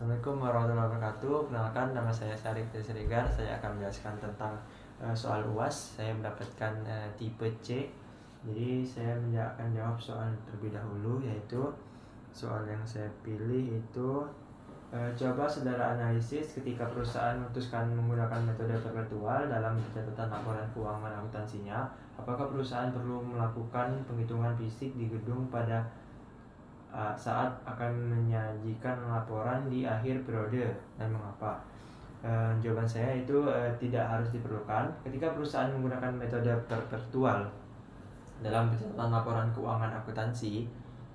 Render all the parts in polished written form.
Assalamualaikum warahmatullahi wabarakatuh. Kenalkan, nama saya Syarif Siregar. Saya akan menjelaskan tentang soal UAS. Saya mendapatkan tipe C. Jadi saya akan jawab soal terlebih dahulu, yaitu soal yang saya pilih itu coba saudara analisis ketika perusahaan memutuskan menggunakan metode perpetual dalam pencatatan laporan keuangan akuntansinya. Apakah perusahaan perlu melakukan penghitungan fisik di gedung pada saat akan menyajikan laporan di akhir periode, dan mengapa? Jawaban saya itu tidak harus diperlukan ketika perusahaan menggunakan metode perpetual dalam pencatatan laporan keuangan akuntansi,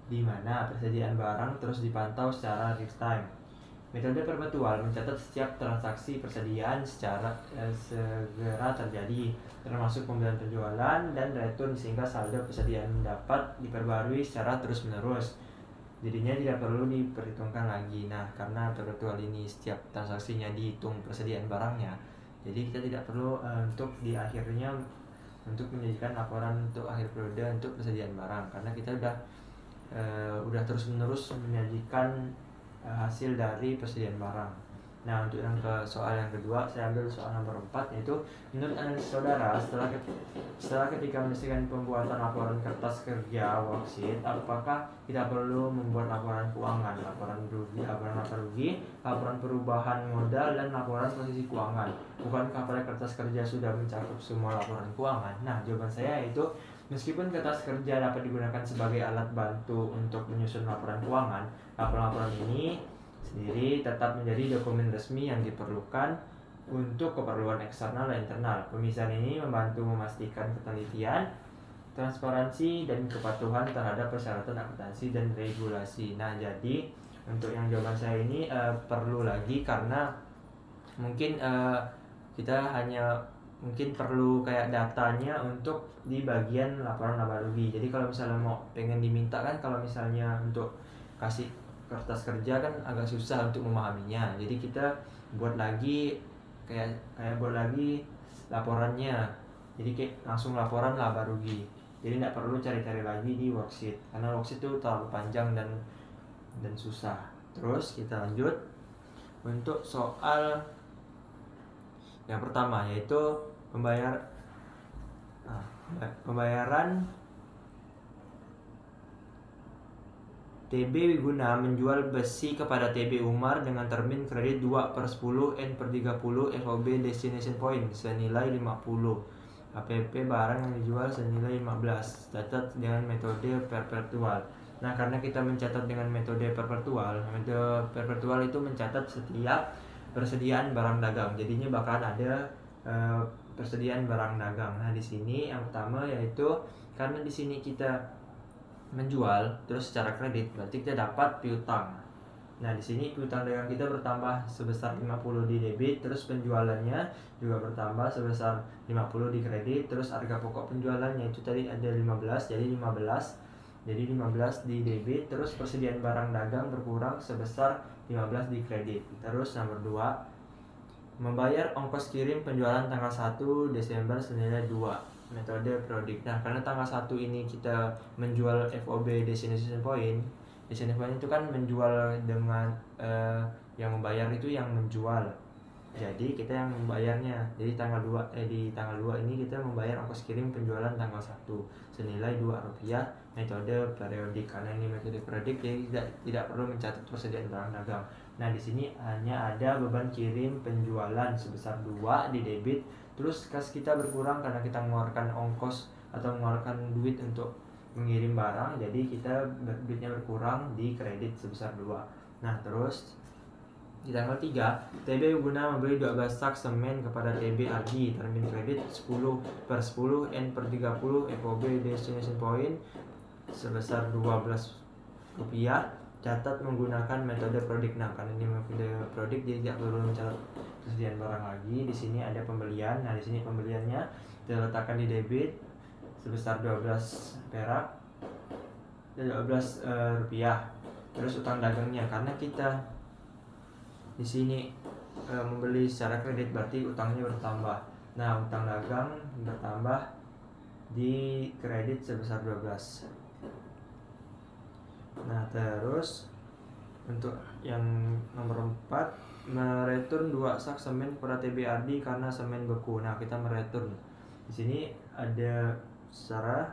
di mana persediaan barang terus dipantau secara real time. Metode perpetual mencatat setiap transaksi persediaan secara segera terjadi, termasuk pembelian penjualan dan return, sehingga saldo persediaan dapat diperbarui secara terus-menerus. Jadinya tidak perlu diperhitungkan lagi. Nah, karena perpetual ini setiap transaksinya dihitung persediaan barangnya, jadi kita tidak perlu untuk di akhirnya untuk menjadikan laporan untuk akhir periode untuk persediaan barang, karena kita udah terus-menerus menyajikan hasil dari persediaan barang. Nah, untuk soal yang kedua, saya ambil soal nomor 4, yaitu menurut analisis saudara, setelah ketika menyelesaikan pembuatan laporan kertas kerja worksheet, apakah kita perlu membuat laporan keuangan, laporan rugi, laporan laba rugi, laporan perubahan modal, dan laporan posisi keuangan? Bukankah pada kertas kerja sudah mencakup semua laporan keuangan? Nah, jawaban saya itu meskipun kertas kerja dapat digunakan sebagai alat bantu untuk menyusun laporan keuangan, laporan-laporan ini sendiri tetap menjadi dokumen resmi yang diperlukan untuk keperluan eksternal dan internal. Pemisahan ini membantu memastikan ketelitian, transparansi, dan kepatuhan terhadap persyaratan akuntansi dan regulasi. Nah, jadi untuk yang jawaban saya ini perlu lagi, karena mungkin kita hanya mungkin perlu kayak datanya untuk di bagian laporan laba rugi. Jadi kalau misalnya pengen diminta kan, kalau misalnya untuk kasih kertas kerja kan agak susah untuk memahaminya. Jadi kita buat lagi kayak buat lagi laporannya. Jadi kayak langsung laporan laba rugi. Jadi tidak perlu cari-cari lagi di worksheet, karena worksheet itu terlalu panjang dan susah. Terus kita lanjut untuk soal yang pertama, yaitu pembayaran TB Wiguna menjual besi kepada TB Umar dengan termin kredit 2/10 N/30 FOB destination point senilai 50. APP barang yang dijual senilai 15. Catat dengan metode perpetual. Nah, karena kita mencatat dengan metode perpetual itu mencatat setiap persediaan barang dagang. Jadinya bakalan ada persediaan barang dagang. Nah, di sini yang pertama yaitu karena di sini kita menjual terus secara kredit, berarti kita dapat piutang. Nah, di sini piutang dagang kita bertambah sebesar 50 di debit, terus penjualannya juga bertambah sebesar 50 di kredit, terus harga pokok penjualannya itu tadi ada 15, jadi 15 di debit, terus persediaan barang dagang berkurang sebesar 15 di kredit. Terus nomor 2, membayar ongkos kirim penjualan tanggal 1 Desember senilai 2. Metode periodik. Nah, karena tanggal 1 ini kita menjual FOB destination point itu kan menjual dengan yang membayar itu yang menjual. Jadi kita yang membayarnya. Jadi di tanggal 2 ini kita membayar ongkos kirim penjualan tanggal 1 senilai Rp2. Metode periodik. Karena ini metode periodik, jadi tidak perlu mencatat persediaan barang dagang. Nah, di sini hanya ada beban kirim penjualan sebesar 2 di debit, terus kas kita berkurang karena kita mengeluarkan ongkos atau mengeluarkan duit untuk mengirim barang, jadi kita duitnya berkurang di kredit sebesar 2. Nah, terus di tanggal 3, TB guna membeli 12 sak semen kepada TB Ardi, termin kredit 10/10 N/30 FOB destination point sebesar Rp12. Catat menggunakan metode periodik. Nah, karena ini metode periodik, jadi tidak perlu mencatat persediaan barang lagi. Di sini ada pembelian. Nah, di sini pembeliannya diletakkan di debit sebesar 12 perak dan 12 rupiah. Terus utang dagangnya, karena kita di sini membeli secara kredit, berarti utangnya bertambah. Nah, utang dagang bertambah di kredit sebesar 12. Nah, terus Untuk yang nomor 4, mereturn 2 sak semen kepada TBRD karena semen beku. Nah, kita mereturn. Di sini ada secara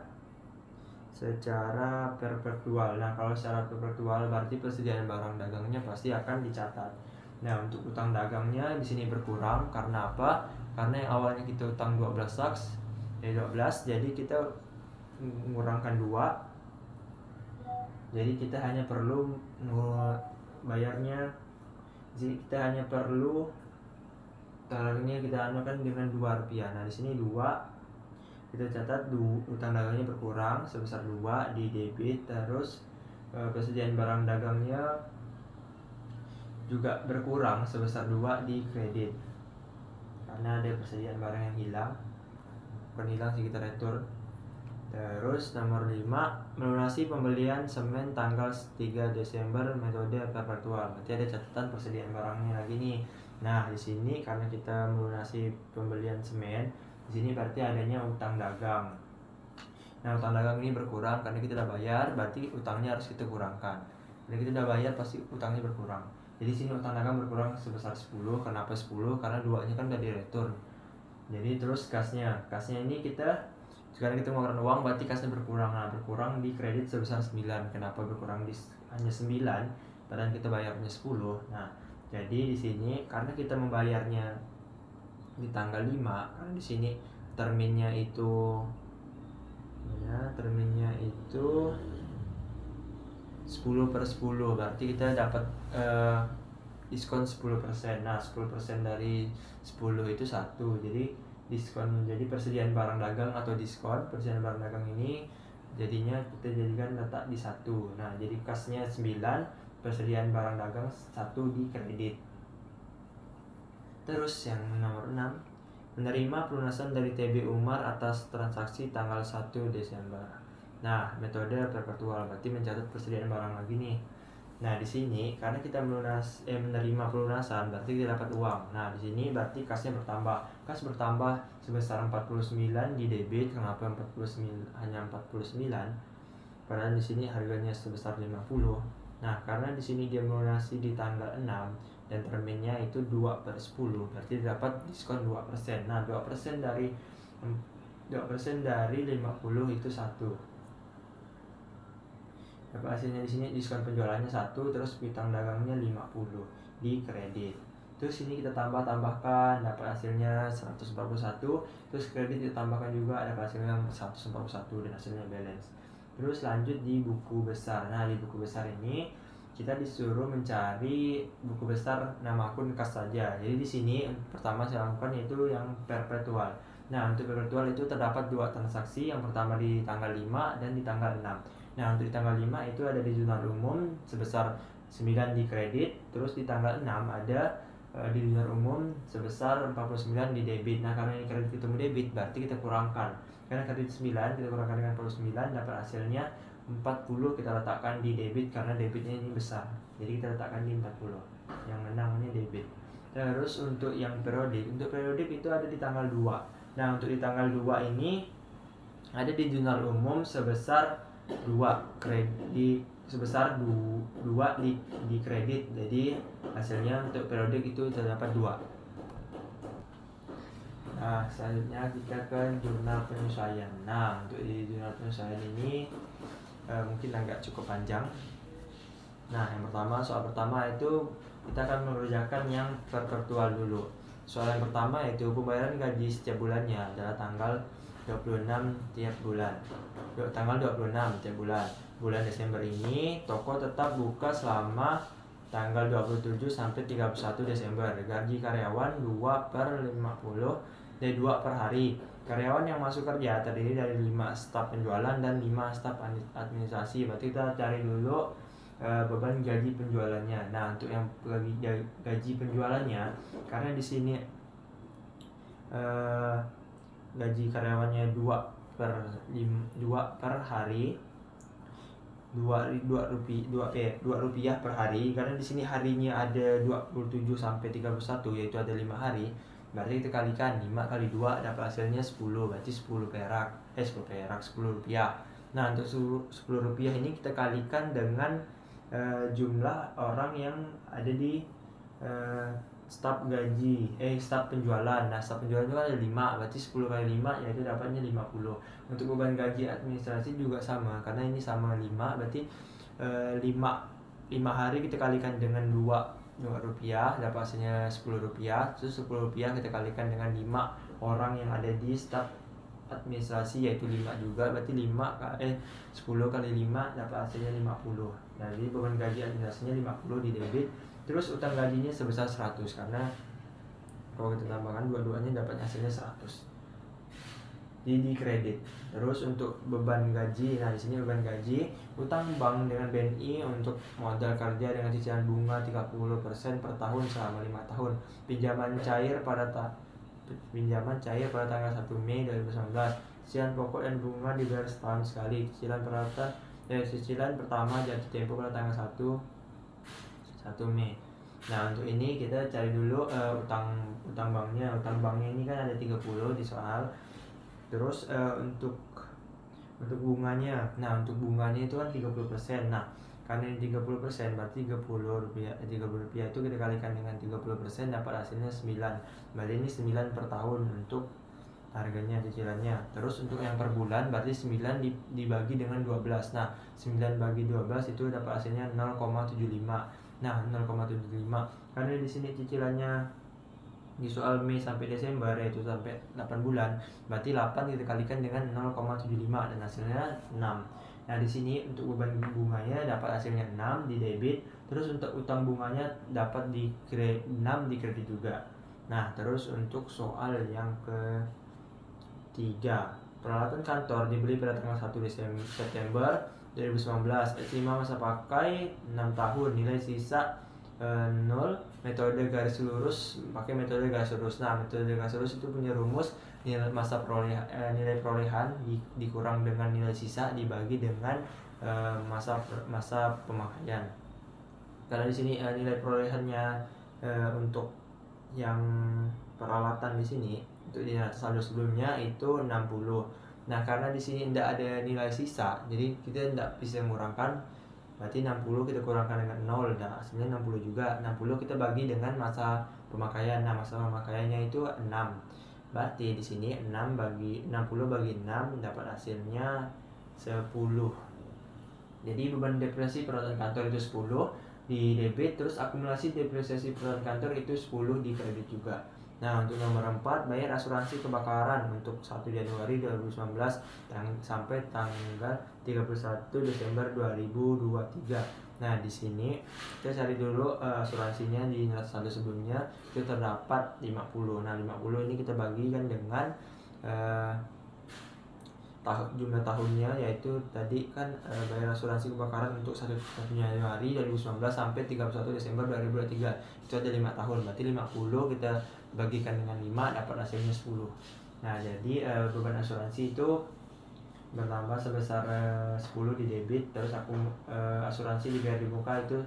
perpetual. Nah, kalau secara perpetual berarti persediaan barang dagangnya pasti akan dicatat. Nah, untuk utang dagangnya di sini berkurang karena apa? Karena yang awalnya kita utang 12 saks, 12, jadi kita mengurangkan 2. Jadi kita hanya perlu bayarnya, jadi kita hanya perlu tarifnya kita anukan dengan Rp2. Nah, di sini 2 kita catat utang dagangnya berkurang sebesar 2 di debit, terus persediaan barang dagangnya juga berkurang sebesar 2 di kredit karena ada persediaan barang yang hilang. Bukan hilang sih, kita return. Terus nomor 5, melunasi pembelian semen tanggal 3 Desember metode perpetual. Berarti ada catatan persediaan barangnya lagi nih. Nah, di sini karena kita melunasi pembelian semen, di sini berarti adanya utang dagang. Nah, utang dagang ini berkurang karena kita udah bayar, berarti utangnya harus kita kurangkan. Karena kita udah bayar pasti utangnya berkurang. Jadi sini utang dagang berkurang sebesar 10. Kenapa 10? Karena 2-nya kan udah di return. Jadi terus kasnya ini kita sekarang kita mengeluarkan uang, berarti kasnya berkurang. Nah, berkurang di kredit sebesar 9. Kenapa berkurang di hanya 9? Padahal kita bayarnya 10. Nah, jadi di sini karena kita membayarnya di tanggal 5, karena di sini terminnya itu 10/10, berarti kita dapat diskon 10%. Nah, 10% dari 10 itu 1. Jadi diskon, jadi persediaan barang dagang atau diskon persediaan barang dagang ini jadinya kita jadikan letak di 1. Nah, jadi kasnya 9, persediaan barang dagang 1 di kredit. Terus yang nomor 6, menerima pelunasan dari TB Umar atas transaksi tanggal 1 Desember. Nah, metode perpetual berarti mencatat persediaan barang lagi nih. Nah, di sini karena kita menerima pelunasan berarti kita dapat uang. Nah, di sini berarti kasnya bertambah. Kas bertambah sebesar 49 di debit. Kenapa 49 hanya 49? Padahal di sini harganya sebesar 50. Nah, karena di sini dia melunasi di tanggal 6 dan terminnya itu 2/10, berarti dapat diskon 2%. Nah, 2% dari 50 itu 1. Dapat hasilnya di sini diskon penjualannya 1, terus piutang dagangnya 50 di kredit. Terus ini kita tambahkan, dapat hasilnya 141, terus kredit ditambahkan juga, dapat hasilnya 141 dan hasilnya balance. Terus lanjut di buku besar. Nah, di buku besar ini kita disuruh mencari buku besar nama akun kas saja. Jadi di sini pertama saya lakukan yaitu yang perpetual. Nah, untuk perpetual itu terdapat 2 transaksi, yang pertama di tanggal 5 dan di tanggal 6. Nah, untuk di tanggal 5 itu ada di jurnal umum sebesar 9 di kredit, terus di tanggal 6 ada di jurnal umum sebesar 49 di debit. Nah, karena ini kredit ketemu debit, berarti kita kurangkan. Karena kredit 9 kita kurangkan dengan 49, dapat hasilnya 40 kita letakkan di debit karena debitnya ini besar. Jadi kita letakkan di 40. Yang menangnya debit. Terus untuk yang periodik, itu ada di tanggal 2. Nah, untuk di tanggal 2 ini ada di jurnal umum sebesar 2 kredit, sebesar 2 di kredit. Jadi hasilnya untuk periodik itu terdapat 2. Nah, selanjutnya kita ke jurnal penyesuaian. Nah, untuk di jurnal penyesuaian ini mungkin agak cukup panjang. Nah, yang pertama, soal pertama itu kita akan mengerjakan yang perpetual dulu. Soal yang pertama yaitu pembayaran gaji setiap bulannya adalah tanggal 26 tiap bulan. Tanggal 26 tiap bulan. Bulan Desember ini toko tetap buka selama tanggal 27 sampai 31 Desember. Gaji karyawan 2/50 dari 2 per hari. Karyawan yang masuk kerja terdiri dari 5 staf penjualan dan 5 staf administrasi. Berarti kita cari dulu beban gaji penjualannya. Nah, untuk yang gaji penjualannya, karena di sini gaji karyawannya 2 per hari, 2 rupiah per hari. Karena di sini harinya ada 27 sampai 31, yaitu ada 5 hari. Berarti kita kalikan 5 kali 2 dapat hasilnya 10, berarti 10 rupiah. Nah, untuk 10 rupiah ini kita kalikan dengan jumlah orang yang ada di staf penjualan. Nah, staf penjualan itu kan ada 5, berarti 10 kali 5 yaitu dapatnya 50. Untuk beban gaji administrasi juga sama, karena ini sama 5, berarti 5 hari kita kalikan dengan 2 rupiah, dapat hasilnya 10 rupiah. Terus 10 rupiah kita kalikan dengan 5 orang yang ada di staf administrasi, yaitu 5 juga, berarti 10 kali 5 dapat hasilnya 50. Nah, jadi beban gaji administrasinya 50 di debit. Terus utang gajinya sebesar 100, karena kalau kita tambahkan dua-duanya dapat hasilnya 100. Jadi di kredit. Terus untuk beban gaji, nah di sini beban gaji, utang bank dengan BNI untuk modal kerja dengan cicilan bunga 30% per tahun selama 5 tahun. Pinjaman cair pada tanggal 1 Mei 2019. Cicilan pokok dan bunga dibayar setahun sekali. Cicilan pertama jatuh tempo pada tanggal 1 Mei. Nah, untuk ini kita cari dulu utang banknya. Utang banknya ini kan ada 30 di soal. Terus untuk bunganya. Nah, untuk bunganya itu kan 30%. Nah, karena ini 30%, berarti 30 rupiah itu kita kalikan dengan 30% dapat hasilnya 9. Berarti ini 9 per tahun untuk harganya, cicilannya. Terus untuk yang per bulan berarti 9 dibagi dengan 12. Nah, 9 bagi 12 itu dapat hasilnya 0,75. Nah, 0,75. Karena di sini cicilannya di soal Mei sampai Desember, yaitu sampai 8 bulan, berarti 8 kita kalikan dengan 0,75 dan hasilnya 6. Nah, di sini untuk beban bunganya dapat hasilnya 6 di debit. Terus untuk utang bunganya dapat 6 di kredit juga. Nah, terus untuk soal yang ketiga, peralatan kantor dibeli pada tanggal 1 September 2019. S5 masa pakai 6 tahun, nilai sisa 0, metode garis lurus, pakai metode garis lurus. Nah, metode garis lurus itu punya rumus nilai perolehan dikurang dengan nilai sisa dibagi dengan masa pemakaian. Karena di sini nilai perolehannya untuk yang peralatan di sini untuk di saldo sebelumnya itu 60. Nah, karena di sini tidak ada nilai sisa, jadi kita tidak bisa mengurangkan. Berarti 60 kita kurangkan dengan 0, dan hasilnya 60 juga. 60 kita bagi dengan masa pemakaian. Nah, masa pemakaiannya itu 6. Berarti di sini 60 bagi 6 dapat hasilnya 10. Jadi beban depresiasi peralatan kantor itu 10 di debit, terus akumulasi depresiasi peralatan kantor itu 10 di kredit juga. Nah, untuk nomor 4, bayar asuransi kebakaran untuk 1 Januari 2019 sampai tanggal 31 Desember 2023. Nah, di sini kita cari dulu asuransinya di saldo sebelumnya itu terdapat 50. Nah, 50 ini kita bagikan dengan jumlah tahunnya, yaitu tadi kan bayar asuransi kebakaran untuk 1 Januari 2019 sampai 31 Desember 2023 itu ada 5 tahun, berarti 50 kita bagikan dengan 5 dapat hasilnya 10. Nah, jadi beban asuransi itu bertambah sebesar 10 di debit. Terus asuransi di garis muka itu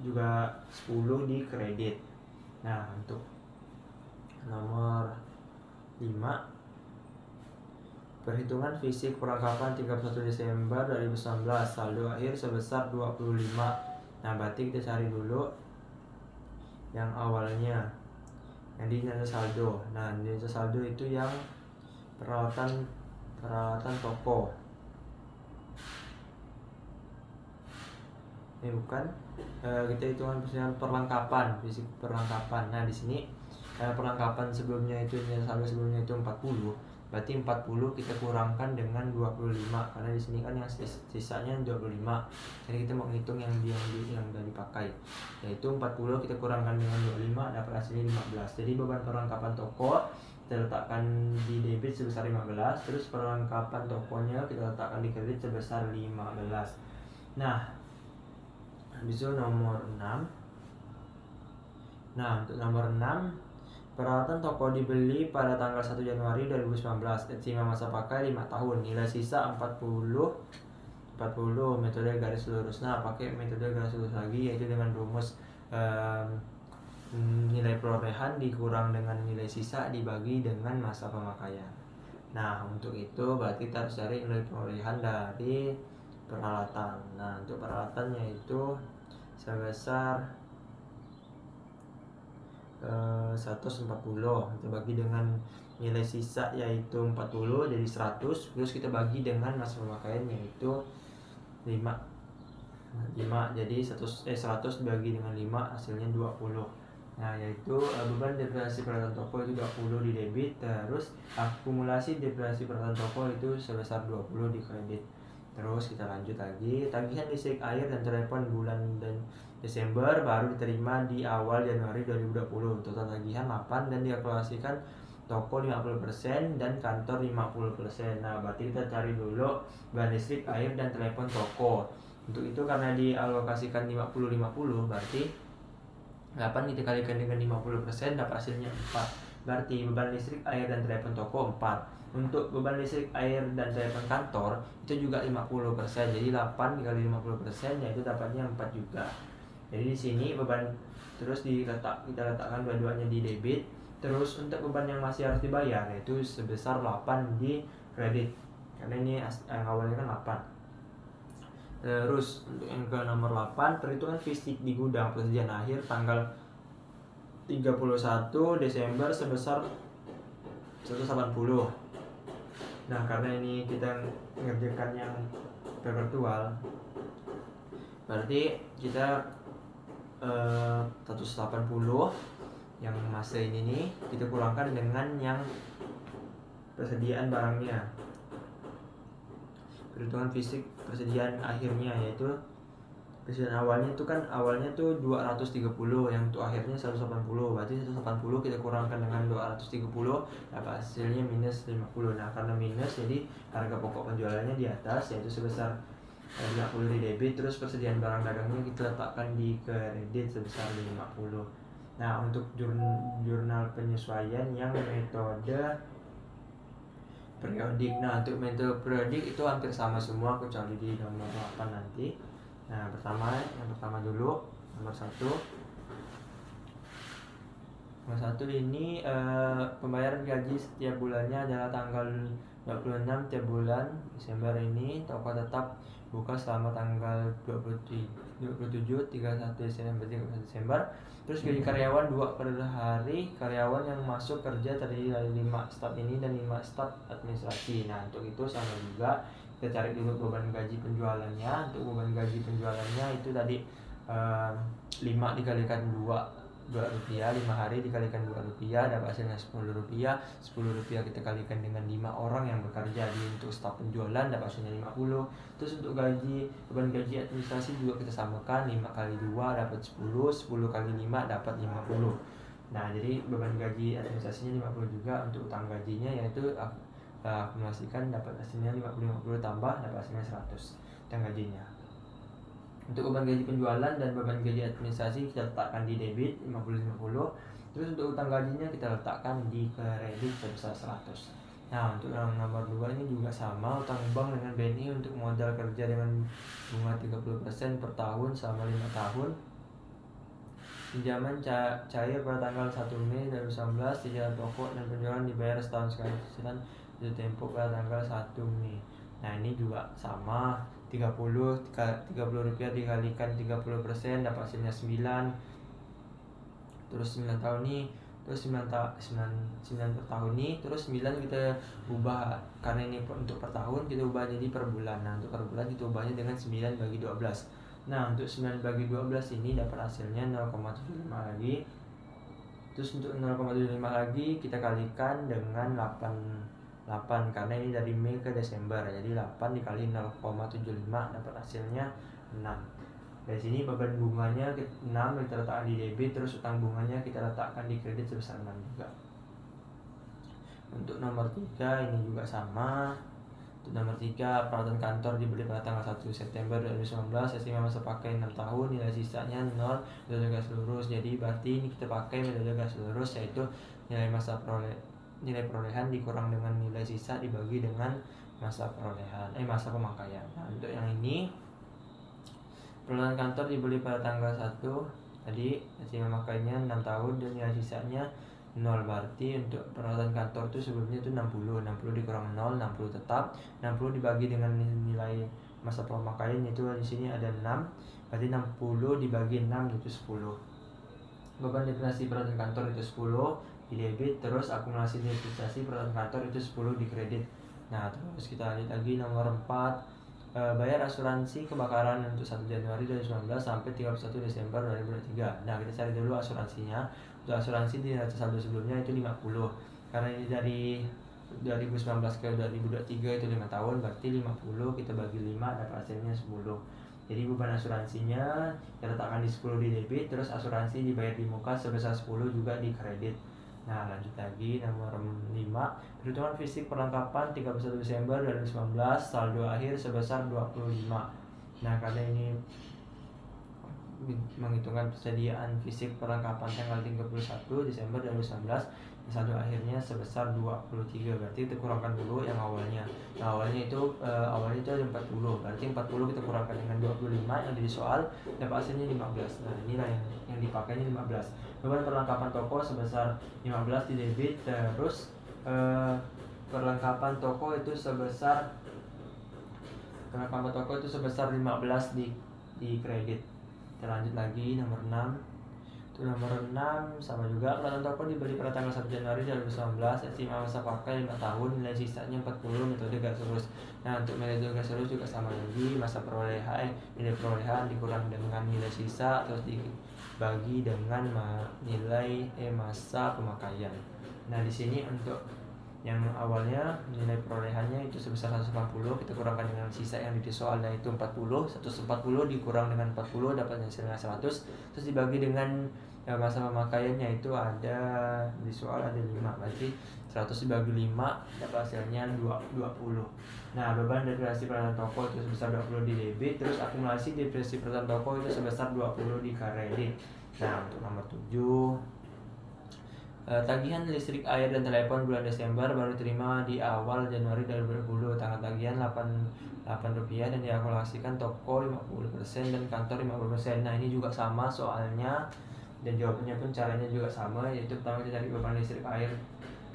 juga 10 di kredit. Nah, untuk nomor 5, perhitungan fisik perlengkapan 31 Desember 2019, saldo akhir sebesar 25. Nah, berarti kita cari dulu yang awalnya, yang di nilai saldo. Nah, nilai saldo itu yang peralatan toko. Ini bukan, kita hitungan perlengkapan, fisik perlengkapan. Nah, di sini perlengkapan sebelumnya itu nilai saldo sebelumnya itu 40. Berarti 40 kita kurangkan dengan 25, karena di sini kan yang sisanya 25. Jadi kita mau ngitung yang sudah dipakai, yaitu 40 kita kurangkan dengan 25 dapat hasilnya 15. Jadi beban perlengkapan toko kita letakkan di debit sebesar 15, terus perlengkapan tokonya kita letakkan di kredit sebesar 15. Nah, habis itu nomor 6. Nah, untuk nomor 6, peralatan toko dibeli pada tanggal 1 Januari 2019. Estimasi masa pakai 5 tahun. Nilai sisa 40. Metode garis lurus. Nah, pakai metode garis lurus lagi, yaitu dengan rumus nilai perolehan dikurang dengan nilai sisa dibagi dengan masa pemakaian. Nah, untuk itu berarti kita harus cari nilai perolehan dari peralatan. Nah, untuk peralatannya itu sebesar 140. Kita bagi dengan nilai sisa yaitu 40 jadi 100, terus kita bagi dengan masa pemakaian yaitu 5. Jadi 100 dibagi dengan 5 hasilnya 20. Nah, yaitu beban depresiasi peralatan toko itu 20 di debit, terus akumulasi depresiasi peralatan toko itu sebesar 20 di kredit. Terus kita lanjut lagi, tagihan listrik, air, dan telepon bulan dan Desember baru diterima di awal Januari 2020. Total tagihan 8 dan dialokasikan toko 50% dan kantor 50%. Nah, berarti kita cari dulu beban listrik, air, dan telepon toko. Untuk itu karena dialokasikan 50-50, berarti 8 kita kalikan dengan 50% dapat hasilnya 4. Berarti beban listrik, air, dan telepon toko 4. Untuk beban listrik, air, dan telepon kantor itu juga 50%. Jadi 8 dikali 50% yaitu dapatnya 4 juga. Jadi di sini beban terus kita letakkan dua-duanya di debit. Terus untuk beban yang masih harus dibayar yaitu sebesar 8 di kredit. Karena ini awalnya kan 8. Terus untuk yang ke nomor 8, perhitungan fisik di gudang persediaan akhir tanggal 31 Desember sebesar 180. Nah, karena ini kita mengerjakan yang virtual, berarti kita 180 yang masa ini nih kita kurangkan dengan yang persediaan barangnya. Perhitungan fisik persediaan akhirnya yaitu persediaan awalnya tuh 230, yang untuk akhirnya 180. Berarti 180 kita kurangkan dengan 230 dapat hasilnya minus 50. Nah, karena minus jadi harga pokok penjualannya di atas yaitu sebesar 50 di debit, terus persediaan barang dagangnya kita letakkan di kredit sebesar 50. Nah, untuk jurnal penyesuaian yang metode periodik. Nah, untuk metode periodik itu hampir sama semua kecuali di nomor 8 nanti. Nah, yang pertama dulu nomor 1. Nomor 1 ini pembayaran gaji setiap bulannya adalah tanggal 26 tiap bulan Desember ini. Toko tetap buka selama tanggal 27, 31 Desember, 31 Desember. Terus gaji karyawan 2 per hari. Karyawan yang masuk kerja terdiri dari 5 staf ini dan 5 staf administrasi. Nah, untuk itu sama juga kita cari dulu beban gaji penjualannya. Untuk beban gaji penjualannya itu tadi 5 dikalikan 2 rupiah, 5 hari dikalikan 2 rupiah dapat hasilnya 10 rupiah. 10 rupiah kita kalikan dengan 5 orang yang bekerja di untuk staf penjualan dapat hasilnya 50. Terus untuk beban gaji administrasi juga kita samakan, 5 kali 2 dapat 10, 10 kali 5 dapat 50. Nah, jadi beban gaji administrasinya 50 juga. Untuk utang gajinya yaitu akumulasikan dapat hasilnya 50 tambah dapat hasilnya 100 utang gajinya. Untuk beban gaji penjualan dan beban gaji administrasi kita letakkan di debit 50-50. Terus untuk utang gajinya kita letakkan di kredit sebesar 100. Nah, untuk yang nomor 2 ini juga sama, utang bank dengan BNI untuk modal kerja dengan bunga 30% per tahun selama 5 tahun. Pinjaman cair pada tanggal 1 Mei 2019, cicilan pokok dan penjualan dibayar setahun sekali, cicilan jatuh tempo pada tanggal 1 Mei. Nah, ini juga sama, 30 rupiah dikalikan 30% dapat hasilnya 9. Terus 9 tahun nih, terus 9 per tahun nih, terus 9 kita ubah karena ini untuk per tahun kita ubah jadi per bulan. Nah, untuk per bulan kita ubahnya dengan 9 bagi 12. Nah, untuk 9 bagi 12 ini dapat hasilnya 0,75 lagi. Terus untuk 0,75 lagi kita kalikan dengan 8 karena ini dari Mei ke Desember. Jadi 8 dikali 0,75 dapat hasilnya 6. Dari sini beban bunganya 6 kita letakkan di debit, terus utang bunganya kita letakkan di kredit sebesar 6 juga. Untuk nomor 3 ini juga sama. Untuk nomor 3, peralatan kantor dibeli pada tanggal 1 September 2019, estimasi masa pakai 6 tahun, nilai sisanya 0, metode garis lurus. Jadi berarti ini kita pakai metode garis lurus, yaitu nilai perolehan dikurang dengan nilai sisa dibagi dengan masa pemakaian. Nah, untuk yang ini peralatan kantor dibeli pada tanggal 1 tadi, estimasi memakainya 6 tahun dan nilai sisanya 0. Berarti untuk peralatan kantor itu sebelumnya itu 60 dikurang 0, 60 tetap. 60 dibagi dengan nilai masa pemakaian itu di sini ada 6, berarti 60 dibagi 6 itu 10. Beban depresiasi peralatan kantor itu 10 di debit, terus akumulasi depresiasi peralatan kantor itu 10 di kredit. Nah, terus kita lihat lagi nomor 4, bayar asuransi kebakaran untuk 1 Januari 2019 sampai 31 Desember 2023. Nah, kita cari dulu asuransinya. Untuk asuransi di neraca saldo sebelumnya itu 50. Karena ini dari 2019 ke 2023 itu 5 tahun, berarti 50 kita bagi 5 dapat hasilnya 10. Jadi beban asuransinya kita letakkan di 10 di debit, terus asuransi dibayar di muka sebesar 10 juga di kredit. Nah, lanjut lagi nomor 5, perhitungan fisik perlengkapan 31 Desember 2019, saldo akhir sebesar 25. Nah, karena ini menghitungkan persediaan fisik perlengkapan tanggal 31 Desember 2019, saldo akhirnya sebesar 23, berarti kita kurangkan dulu yang awalnya. Nah, awalnya itu ada 40, berarti 40 kita kurangkan dengan 25 yang di soal, dapat hasilnya 15. Nah, inilah yang dipakainya 15. Beban perlengkapan toko sebesar 15 di debit, terus perlengkapan toko itu sebesar 15 di kredit. Kita lanjut lagi nomor 6. Untuk nomor 6 sama juga, peralatan toko dibeli pada tanggal 1 Januari 2019, estimasi masa pakai 5 tahun, nilai sisanya 40, metode gas lurus. Nah, untuk metode gas lurus juga sama lagi, masa perolehan, nilai perolehan dikurang dengan nilai sisa, terus dibagi dengan nilai masa pemakaian. Nah, di sini untuk yang awalnya nilai perolehannya itu sebesar 180, kita kurangkan dengan sisa yang di soalnya itu 40. 140 dikurang dengan 40 dapat hasilnya 100, terus dibagi dengan masa pemakaiannya itu ada di soal ada 5, berarti 100 dibagi 5 dapat hasilnya 20. Nah, beban depresiasi peralatan toko itu sebesar 20 di debit, terus akumulasi depresiasi peralatan toko itu sebesar 20 di kredit. Nah, untuk nomor 7, tagihan listrik, air, dan telepon bulan Desember baru terima di awal Januari 2020. Tanggal tagihan Rp8 dan diakumulasikan toko 50% dan kantor 50%. Nah, ini juga sama soalnya dan jawabannya pun caranya juga sama, yaitu pertama kita cari beban listrik, air,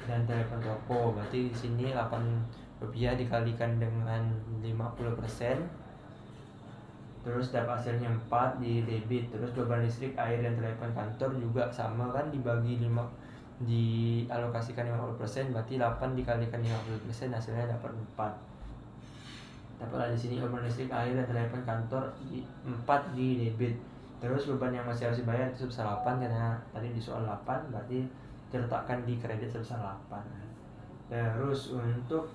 dan telepon toko. Berarti di sini Rp8 dikalikan dengan 50%. Terus dapat hasilnya 4 di debit. Terus beban listrik, air, dan telepon kantor juga sama kan, dibagi 5, dialokasikan 50%, berarti 8 dikalikan 50%, hasilnya dapat 4. Dapatlah di sini beban listrik, air, dan telepon kantor 4 di debit. Terus beban yang masih harus dibayar itu sebesar 8, karena tadi di soal 8, berarti diletakkan di kredit sebesar 8. Terus untuk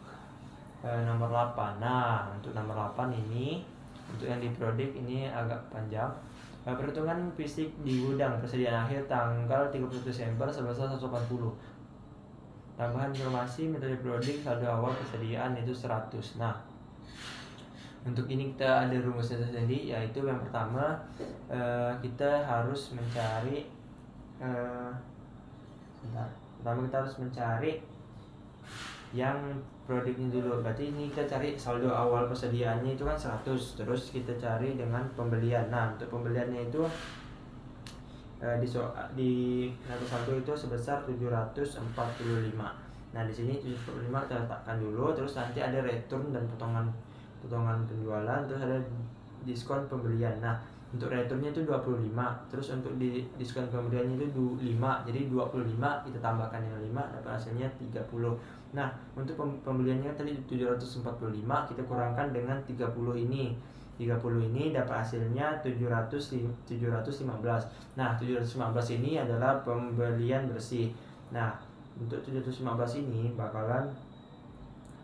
nomor 8. Nah, untuk nomor 8 ini, untuk yang diprodik ini agak panjang. Perhitungan fisik di gudang persediaan akhir tanggal 31 Desember sebesar 180. Tambahan informasi metode prodik, saldo awal persediaan itu 100. Nah, untuk ini kita ada rumusnya sendiri, yaitu yang pertama kita harus mencari yang produknya dulu. Berarti ini kita cari saldo awal persediaannya itu kan 100, terus kita cari dengan pembelian. Nah, untuk pembeliannya itu di neraca saldo itu sebesar 745. Nah, di sini 745 kita letakkan dulu, terus nanti ada return dan potongan penjualan, terus ada diskon pembelian. Nah, untuk returnnya itu 25, terus untuk di diskon pembeliannya itu 5, jadi 25 kita tambahkan yang 5 dapat hasilnya 30. Nah, untuk pembeliannya tadi 745 kita kurangkan dengan 30 ini. 30 ini dapat hasilnya 715. Nah, 715 ini adalah pembelian bersih. Nah, untuk 715 ini bakalan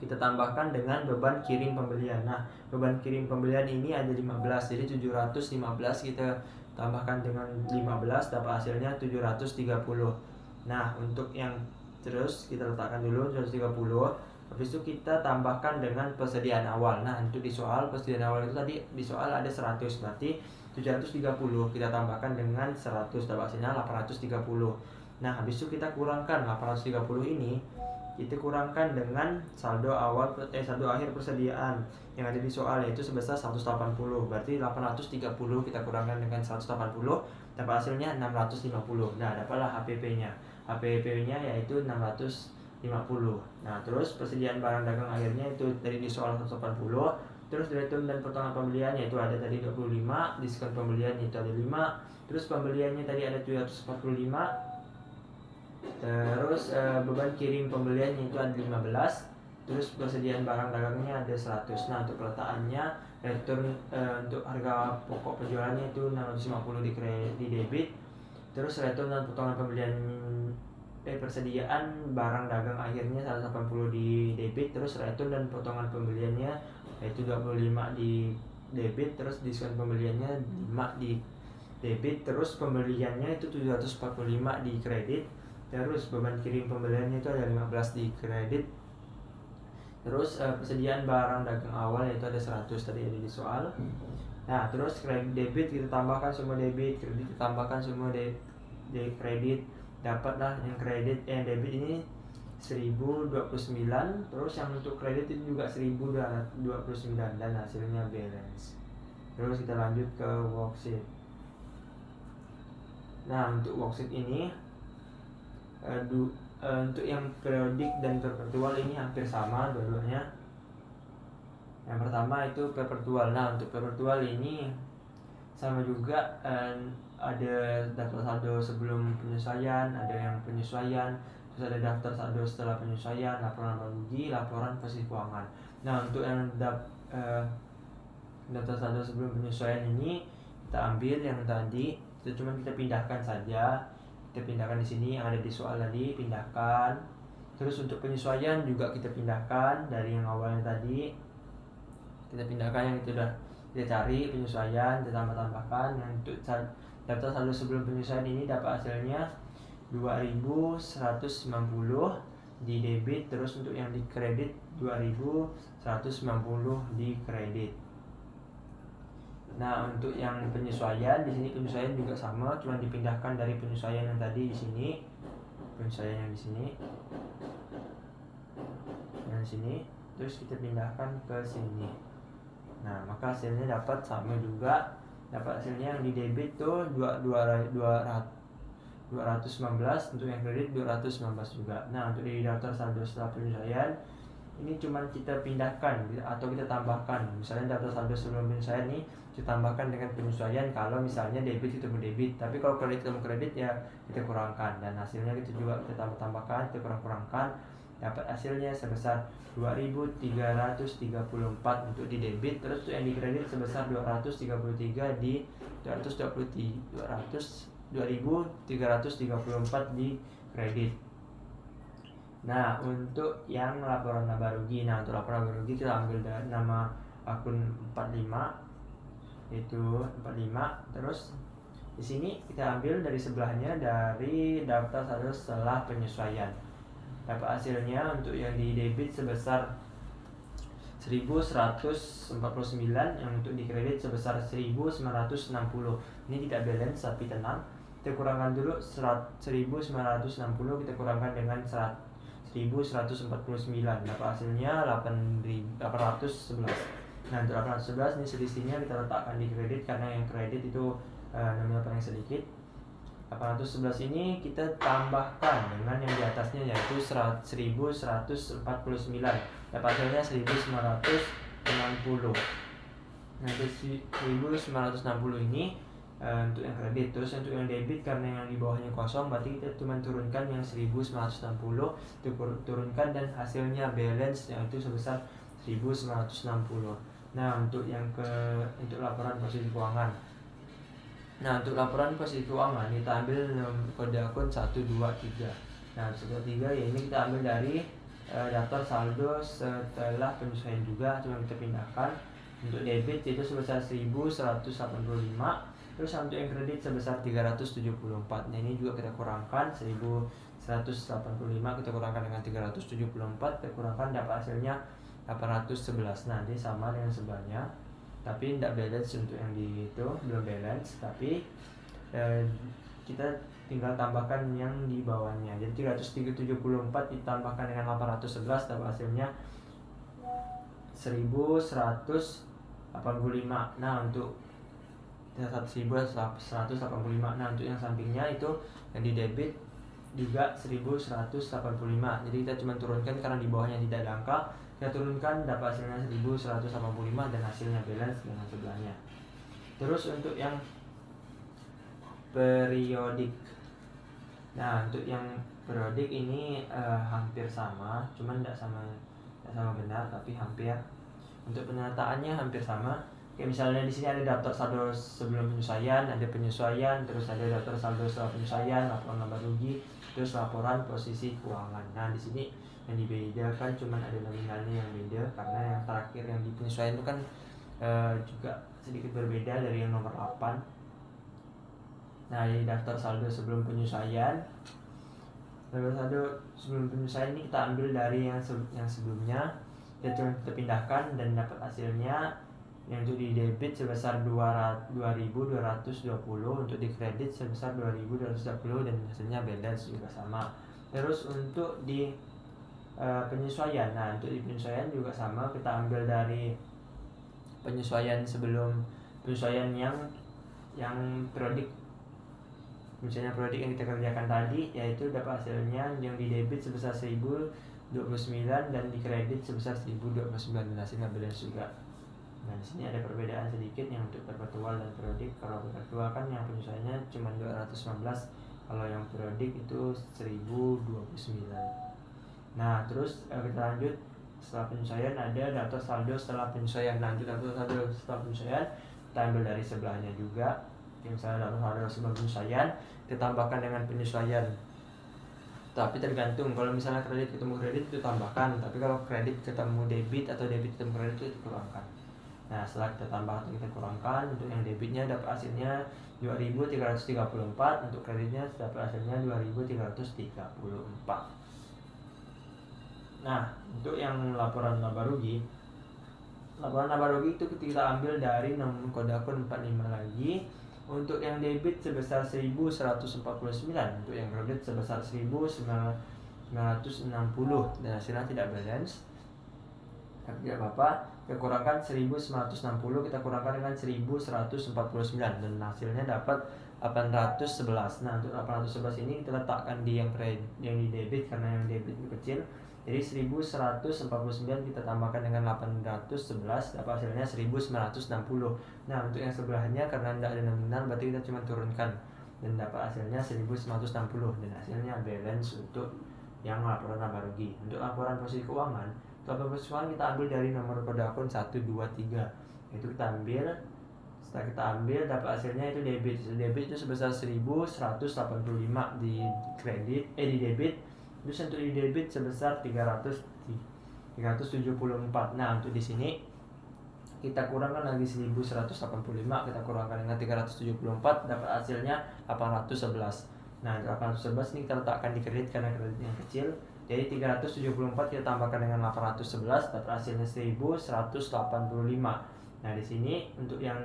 kita tambahkan dengan beban kirim pembelian. Nah, beban kirim pembelian ini ada 15, jadi 715 kita tambahkan dengan 15 dapat hasilnya 730. Nah, untuk yang terus kita letakkan dulu 730, habis itu kita tambahkan dengan persediaan awal. Nah, untuk di soal persediaan awal itu tadi di soal ada 100, berarti 730 kita tambahkan dengan 100 dapat hasilnya 830. Nah, habis itu kita kurangkan 830 ini, kita kurangkan dengan saldo akhir persediaan yang ada di soal, yaitu sebesar 180. Berarti 830 kita kurangkan dengan 180 dapat hasilnya 650. Nah, dapatlah HPP-nya. HPP-nya yaitu 650. Nah, terus persediaan barang dagang akhirnya itu dari di soal 180 Terus return dan potongan pembelian yaitu ada tadi 25, diskon pembelian yaitu ada 5, terus pembeliannya tadi ada 745. Terus beban kirim pembelian yaitu ada 15. Terus persediaan barang dagangnya ada 100. Nah, untuk peletakannya return untuk harga pokok penjualannya itu 650 di debit. Terus return dan potongan pembelian persediaan barang dagang akhirnya 180 di debit. Terus return dan potongan pembeliannya yaitu 25 di debit. Terus diskon pembeliannya 5 di debit. Terus pembeliannya itu 745 di kredit. Terus beban kirim pembeliannya itu ada 15 di kredit. Terus persediaan barang dagang awal yaitu ada 100 tadi ada di soal. Nah, terus kredit debit kita tambahkan semua debit, kredit kita tambahkan semua kredit. Dapatlah yang kredit debit ini 1029. Terus yang untuk kredit itu juga 1029 dan hasilnya balance. Terus kita lanjut ke worksheet. Nah, untuk worksheet ini untuk yang periodik dan perpetual ini hampir sama dua-duanya. Yang pertama itu perpetual. Nah, untuk perpetual ini sama juga, ada daftar saldo sebelum penyesuaian, ada yang penyesuaian, terus ada daftar saldo setelah penyesuaian, laporan rugi, laporan posisi keuangan. Nah, untuk yang daftar saldo sebelum penyesuaian ini kita ambil yang tadi, itu cuma kita pindahkan saja. Kita pindahkan di sini yang ada di soal tadi, pindahkan. Terus untuk penyesuaian juga kita pindahkan dari yang awalnya tadi. Kita pindahkan yang itu udah kita cari penyesuaian, kita tambahkan. Yang untuk daftar saldo sebelum penyesuaian ini dapat hasilnya 2190 di debit. Terus untuk yang di kredit 2190 di kredit. Nah, untuk yang penyesuaian di sini penyesuaian juga sama, cuma dipindahkan dari penyesuaian yang tadi di sini, penyesuaian yang di sini, yang sini, terus kita pindahkan ke sini. Nah, maka hasilnya dapat sama juga, dapat hasilnya yang di debit tuh 219, untuk yang kredit 219 juga. Nah, untuk di daftar saldo setelah penyesuaian ini cuma kita pindahkan atau kita tambahkan. Misalnya daftar saldo sebelum penyesuaian ini kita tambahkan dengan penyesuaian kalau misalnya debit ketemu debit, tapi kalau kredit ketemu kredit ya kita kurangkan, dan hasilnya kita juga kita tambahkan, kita kurangkan, dapat hasilnya sebesar 2334 untuk di debit. Terus untuk yang di kredit sebesar 233 di 2334 di kredit. Nah, untuk yang laporan laba rugi, untuk laporan laba rugi kita ambil dari nama akun 45, itu 45. Terus di sini kita ambil dari sebelahnya dari daftar saldo setelah penyesuaian. Dapat hasilnya untuk yang di debit sebesar 1149, yang untuk di kredit sebesar 1960. Ini tidak balance tapi tenang. Kita kurangkan dulu 1960, kita kurangkan dengan 1149, dapat hasilnya 811. Nah, untuk 811 ini selisihnya kita letakkan di kredit karena yang kredit itu nominal paling sedikit. 811 ini kita tambahkan dengan yang di atasnya yaitu 1149, dapat hasilnya 1960. Nah, 1960 ini untuk yang kredit. Terus untuk yang debit karena yang di bawahnya kosong, berarti kita cuma turunkan yang 1960, turunkan dan hasilnya balance yaitu sebesar 1960. Nah, untuk yang untuk laporan posisi keuangan. Nah, untuk laporan posisi keuangan kita ambil kode akun 123. Nah, 123 ya ini kita ambil dari daftar saldo setelah penyesuaian juga, cuma kita pindahkan. Untuk debit itu sebesar 1185. Terus untuk yang kredit sebesar 374. Nah, ini juga kita kurangkan 1185, kita kurangkan dengan 374, kita kurangkan dapat hasilnya 811. Nah, ini sama dengan sebelahnya, tapi tidak balance untuk yang di itu, belum balance, tapi kita tinggal tambahkan yang di bawahnya. Jadi 374 ditambahkan dengan 811 dapat hasilnya 1185. Nah, untuk 1185. Nah, untuk yang sampingnya itu yang di debit juga 1185. Jadi kita cuma turunkan karena di bawahnya tidak ada angka, kita turunkan dapat hasilnya 1185 dan hasilnya balance dengan sebelahnya. Terus untuk yang periodik, nah untuk yang periodik ini hampir sama, cuman tidak sama benar tapi hampir. Untuk penyataannya hampir sama. Kayak misalnya di sini ada daftar saldo sebelum penyesuaian, ada penyesuaian, terus ada daftar saldo setelah penyesuaian, laporan laba rugi, terus laporan posisi keuangan. Nah di sini yang dibedakan cuma ada nominalnya yang beda, karena yang terakhir yang di penyesuaian itu kan juga sedikit berbeda dari yang nomor 8. Nah di daftar saldo sebelum penyesuaian, daftar saldo sebelum penyesuaian ini kita ambil dari yang sebelumnya, kita pindahkan dan dapat hasilnya. Yang untuk di debit sebesar 2.220, untuk di kredit sebesar 2.220 dan hasilnya balance juga sama. Terus untuk di penyesuaian, nah untuk di penyesuaian juga sama, kita ambil dari penyesuaian sebelum penyesuaian yang periodik. Misalnya periodik yang kita kerjakan tadi, yaitu dapat hasilnya yang di debit sebesar 1.029 dan di kredit sebesar 1.029 dan hasilnya balance juga. Nah di sini ada perbedaan sedikit yang untuk perpetual dan periodik. Kalau perpetual kan yang penyesuaiannya cuma 219, kalau yang periodik itu 1029. Nah terus kita lanjut, setelah penyesuaian ada daftar saldo setelah penyesuaian. Nah untuk daftar saldo setelah penyesuaian kita ambil dari sebelahnya juga. Misalnya daftar saldo sebelum penyesuaian kita tambahkan dengan penyesuaian, tapi tergantung. Kalau misalnya kredit ketemu kredit itu tambahkan, tapi kalau kredit ketemu debit atau debit ketemu kredit itu kurangkan. Nah setelah kita tambah atau kita kurangkan, untuk yang debitnya dapat hasilnya 2.334, untuk kreditnya dapat hasilnya 2.334. Nah untuk yang laporan laba rugi itu kita ambil dari nomor kode akun 45 lagi. Untuk yang debit sebesar 1.149, untuk yang kredit sebesar 1.960 dan hasilnya tidak balance. Tapi tidak apa-apa, kita kurangkan 1.960, kita kurangkan dengan 1.149 dan hasilnya dapat 811. Nah untuk 811 ini kita letakkan di yang di debit, karena yang debit itu kecil. Jadi 1.149 kita tambahkan dengan 811, dapat hasilnya 1.960. Nah untuk yang sebelahnya karena tidak ada nominal, berarti kita cuma turunkan dan dapat hasilnya 1.960 dan hasilnya balance untuk yang laporan laba rugi. Untuk laporan posisi keuangan, kita ambil dari nomor kode akun 123. Itu kita ambil, setelah kita ambil dapat hasilnya itu debit. Debit itu sebesar 1.185 di kredit di debit. Terus untuk di debit sebesar 374. Nah untuk di sini kita kurangkan lagi 1.185, kita kurangkan dengan 374, dapat hasilnya 811. Nah 811 ini kita letakkan di kredit karena kredit yang kecil. Jadi 374 kita tambahkan dengan 811, dapat hasilnya 1.185. Nah di sini untuk yang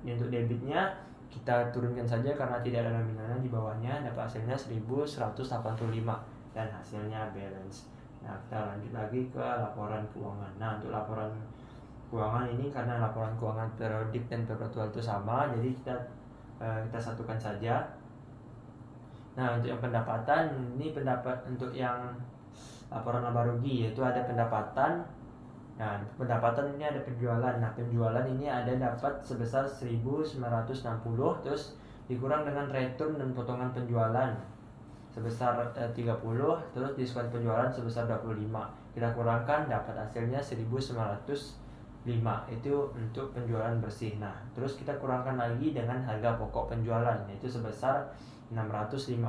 untuk debitnya kita turunkan saja karena tidak ada nominalnya di bawahnya, dapat hasilnya 1.185 dan hasilnya balance. Nah kita lanjut lagi ke laporan keuangan. Nah untuk laporan keuangan ini karena laporan keuangan periodik dan perpetual itu sama, jadi kita satukan saja. Nah untuk yang pendapatan ini, untuk yang laporan laba rugi yaitu ada pendapatan. Nah pendapatan ini ada penjualan. Nah penjualan ini ada dapat sebesar 1.960, terus dikurang dengan return dan potongan penjualan sebesar 30, terus diskon penjualan sebesar 25. Kita kurangkan dapat hasilnya 1.905. Itu untuk penjualan bersih. Nah terus kita kurangkan lagi dengan harga pokok penjualan, yaitu sebesar 650.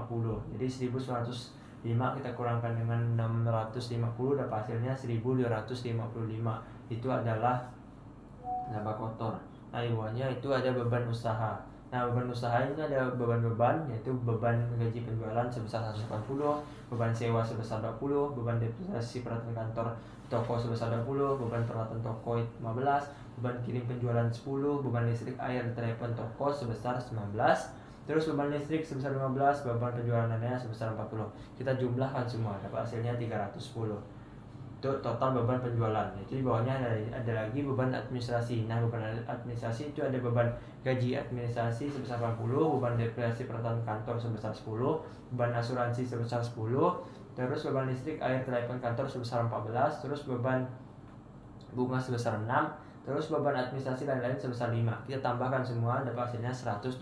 Jadi 1.905 kita kurangkan dengan 650, dapat hasilnya 1.255. Itu adalah laba kotor. Nah di bawahnya itu ada beban usaha. Nah beban usaha ini ada beban-beban, yaitu beban gaji penjualan sebesar 180, beban sewa sebesar 20, beban depresiasi peralatan kantor toko sebesar 20, beban peralatan toko 15, beban kirim penjualan 10, beban listrik air telepon toko sebesar 19, terus beban listrik sebesar 15, beban penjualan lainnya sebesar 40. Kita jumlahkan semua, dapat hasilnya 310. Itu total beban penjualan. Itu di bawahnya ada lagi beban administrasi. Nah beban administrasi itu ada beban gaji administrasi sebesar 80, beban depresiasi peralatan kantor sebesar 10, beban asuransi sebesar 10, terus beban listrik air telepon kantor sebesar 14, terus beban bunga sebesar 6, terus beban administrasi lain-lain sebesar 5. Kita tambahkan semua, dapat hasilnya 125.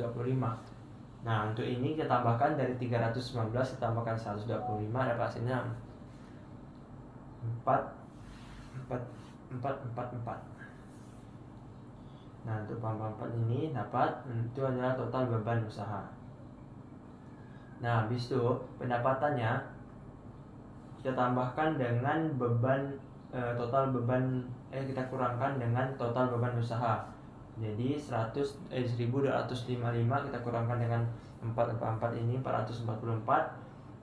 Nah, untuk ini kita tambahkan dari 319, kita tambahkan 125, dapat hasilnya 4. Nah, untuk 4 ini dapat, itu adalah total beban usaha. Nah, habis itu pendapatannya kita tambahkan dengan beban total beban kita kurangkan dengan total beban usaha. Jadi 1255 kita kurangkan dengan 444 ini 444,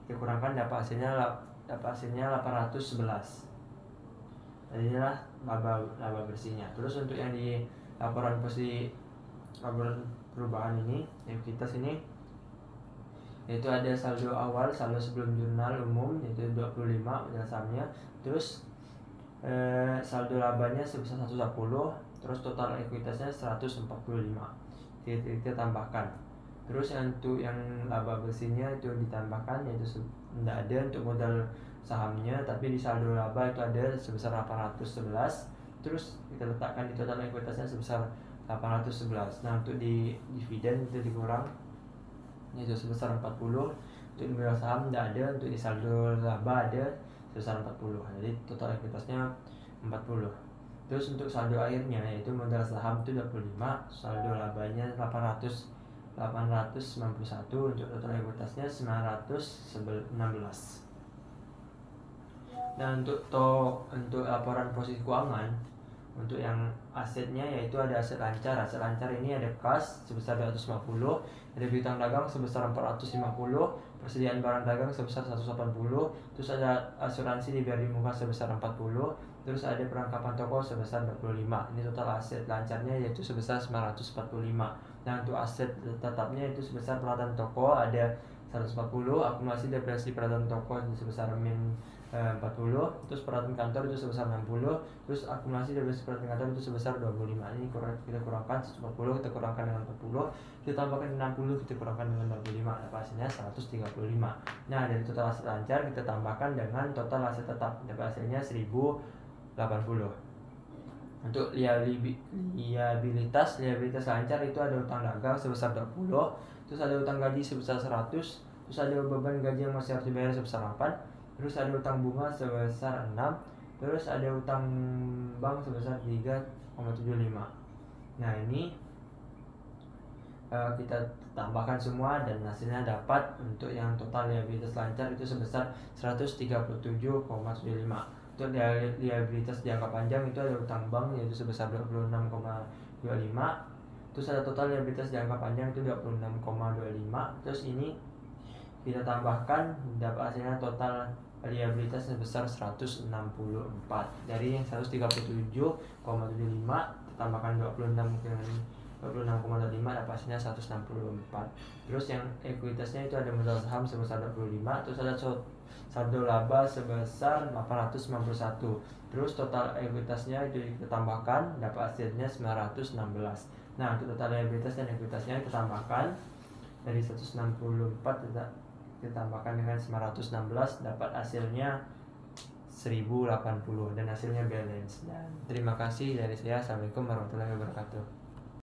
kita kurangkan dapat hasilnya 811. Jadi inilah laba bersihnya. Terus untuk yang di laporan perubahan ini, ekuitas ini, yaitu ada saldo awal, saldo sebelum jurnal umum yaitu 25 modal sahamnya, terus saldo labanya sebesar 110, terus total ekuitasnya 145. Kita tambahkan. Terus untuk yang laba bersihnya itu ditambahkan, yaitu tidak ada untuk modal sahamnya, tapi di saldo laba itu ada sebesar 811. Terus kita letakkan di total ekuitasnya sebesar 811. Nah, untuk di dividen itu dikurang, yaitu sebesar 40. Untuk di modal saham tidak ada, untuk di saldo laba ada sebesar 40. Jadi total ekuitasnya 40. Terus untuk saldo akhirnya, yaitu modal saham itu 25, saldo labanya 891, untuk total ekuitasnya 916. Nah, untuk laporan posisi keuangan, untuk yang asetnya yaitu ada aset lancar. Aset lancar ini ada kas sebesar 250, ada piutang dagang sebesar 450, persediaan barang dagang sebesar 180, terus ada asuransi di BRI Muka sebesar 40, terus ada perlengkapan toko sebesar 25. Ini total aset lancarnya yaitu sebesar 945. Nah, untuk aset tetapnya itu sebesar peralatan toko ada 140, akumulasi depresi peralatan toko sebesar min 40, terus peralatan kantor itu sebesar 60, terus akumulasi dari peralatan kantor itu sebesar 25. Ini kita kurangkan 140, kita kurangkan dengan 40, kita tambahkan 60, kita kurangkan dengan 25, dapat hasilnya 135. Nah, dari total aset lancar kita tambahkan dengan total aset tetap, dapat hasilnya 1080. Untuk liabilitas lancar itu ada utang dagang sebesar 20, terus ada utang gaji sebesar 100, terus ada beban gaji yang masih harus dibayar sebesar 8, terus ada utang bunga sebesar 6, terus ada utang bank sebesar 3,75. Nah, ini kita tambahkan semua dan hasilnya dapat untuk yang total liabilitas lancar itu sebesar 137,75. Untuk liabilitas jangka panjang itu ada utang bank yaitu sebesar 26,25, terus ada total liabilitas jangka panjang itu 26,25. Terus ini kita tambahkan, dapat hasilnya total liabilitas sebesar 164. Dari yang 137,75 tambahkan 26,25, dapat hasilnya 164. Terus yang ekuitasnya itu ada modal saham sebesar 25, terus ada saldo laba sebesar 891. Terus total ekuitasnya itu kita tambahkan, dapat hasilnya 916. Nah, untuk total liabilitas dan ekuitasnya kita tambahkan dari 164 kita tambahkan dengan 916, dapat hasilnya 1080 dan hasilnya balance. Dan terima kasih dari saya. Assalamualaikum warahmatullahi wabarakatuh.